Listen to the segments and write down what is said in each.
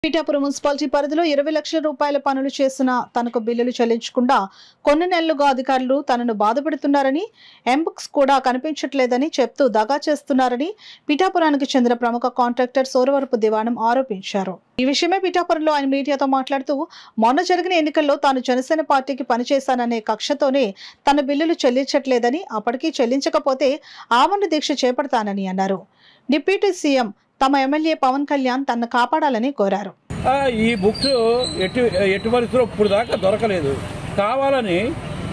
Pithapuram municipality పరిధిలో 20 లక్షల రూపాయల పనులు చేసిన తనకు బిల్లులు చెల్లించకుండా కొన్ని నెలలుగా అధికారులు తనను బాధపెడుతున్నారని ఎంబుక్స్ కూడా కనిపించట్లేదని చెప్తూ దగా చేస్తున్నారని పీఠాపురానికి చెందిన ప్రముఖ కాంట్రాక్టర్ సోరవరపు దివాణం ఆరోపించారు. ఈ విషయమే పీఠాపురంలో ఆయన మీడియాతో మాట్లాడుతూ మొన్న జరిగిన ఎన్నికల్లో తాను జనసేన పార్టీకి పనిచేశాననే కక్షతోనే తన బిల్లులు చెల్లించట్లేదని, అప్పటికీ చెల్లించకపోతే ఆమరణ దీక్ష చేపడతానని అన్నారు. డిప్యూటీ సీఎం తమ ఎమ్మెల్యే పవన్ కళ్యాణ్ తనను కాపాడాలని కోరారు. ఈ బుక్స్ ఎట్టి పరిస్థితుల్లో ఇప్పుడు దాకా దొరకలేదు. కావాలని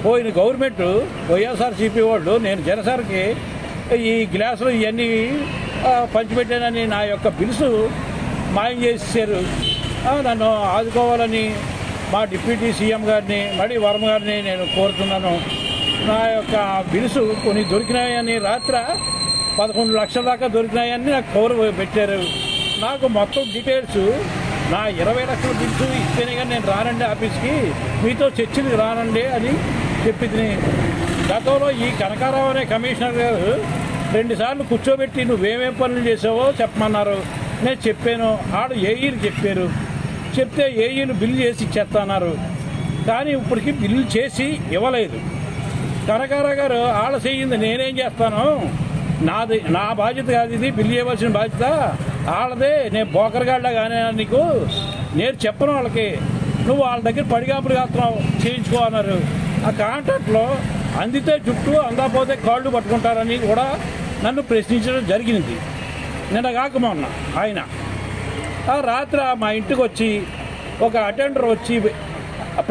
పోయిన గవర్నమెంట్ వైఎస్ఆర్సీపీ వాళ్ళు నేను జనసేనకి ఈ గ్లాసులు ఇవన్నీ పంచిపెట్టానని నా యొక్క బిల్స్ మాయం చేసేసారు. నన్ను ఆదుకోవాలని మా డిప్యూటీ సీఎం గారిని మడి వర్మ గారిని నేను కోరుతున్నాను. నా యొక్క బిల్స్ కొన్ని దొరికినాయని రాత్రి 11 లక్షల దాకా దొరికినాయని నాకు కవర్ పెట్టారు. నాకు మొత్తం డీటెయిల్స్ నా 20 లక్షల బిల్స్ ఇస్తేనే కానీ నేను రానండి ఆఫీస్కి, మీతో చర్చలకు రానండి అని చెప్పింది. గతంలో ఈ కనకారావు అనే కమిషనర్ గారు 2 సార్లు కూర్చోబెట్టి నువ్వేమేం పనులు చేసావో చెప్పమన్నారు. నేను చెప్పాను. ఆడు ఏఈలు చెప్పారు. చెప్తే ఏఈలు బిల్లు చేసి ఇచ్చేస్తున్నారు. కానీ ఇప్పటికి బిల్లు చేసి ఇవ్వలేదు. కనకారావు గారు ఆడ చేయింది నేనేం చేస్తాను, నా బాధ్యత కాదు, ఇది బిల్లు చేయవలసిన బాధ్యత వాళ్ళదే. నేను బోకరగాళ్ళ కానీ నీకు నేను చెప్పను వాళ్ళకి, నువ్వు వాళ్ళ దగ్గర పడిగాపులు కాస్తున్నావు చేయించుకో అన్నారు. ఆ కాంట్రాక్ట్లో అందితే చుట్టూ అందకపోతే కాళ్ళు పట్టుకుంటారని కూడా నన్ను ప్రశ్నించడం జరిగింది. నిన్న కాక మొన్న ఆయన రాత్రి మా ఇంటికి వచ్చి ఒక అటెండర్ వచ్చి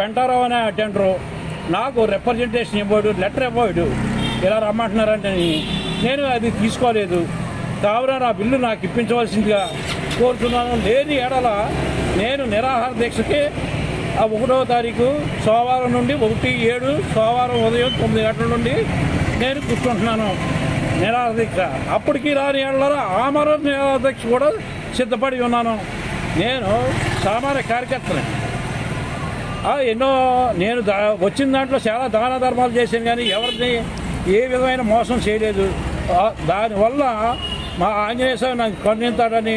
పెంటారావు అనే అటెండరు నాకు రిప్రజెంటేషన్ ఇవ్వడు, లెటర్ ఇవ్వడు, ఇలా రమ్మంటున్నారంటే నేను అది తీసుకోలేదు. కావున నా బిల్లు నాకు ఇప్పించవలసిందిగా కోరుతున్నాను. లేని ఎడల నేను నిరాహార దీక్షకి 1వ తారీఖు సోమవారం నుండి 1/7 సోమవారం ఉదయం 9 గంటల నుండి నేను కూర్చుంటున్నాను నిరాహార దీక్ష. అప్పటికి రాని ఎడల ఆమరణ నిరాహార దీక్ష కూడా సిద్ధపడి ఉన్నాను. నేను సామాన్య కార్యకర్తని. ఎన్నో నేను వచ్చిన దాంట్లో చాలా దాన ధర్మాలు చేశాను, కానీ ఎవరిని ఏ విధమైన మోసం చేయలేదు. దానివల్ల మా ఆంజనేయ స్వామి నాకు కరుణిస్తాడని,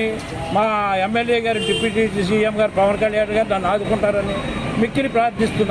మా ఎమ్మెల్యే గారు డిప్యూటీ సీఎం గారు పవన్ కళ్యాణ్ గారు నన్ను ఆదుకుంటారని మిక్కిలి ప్రార్థిస్తున్నాను.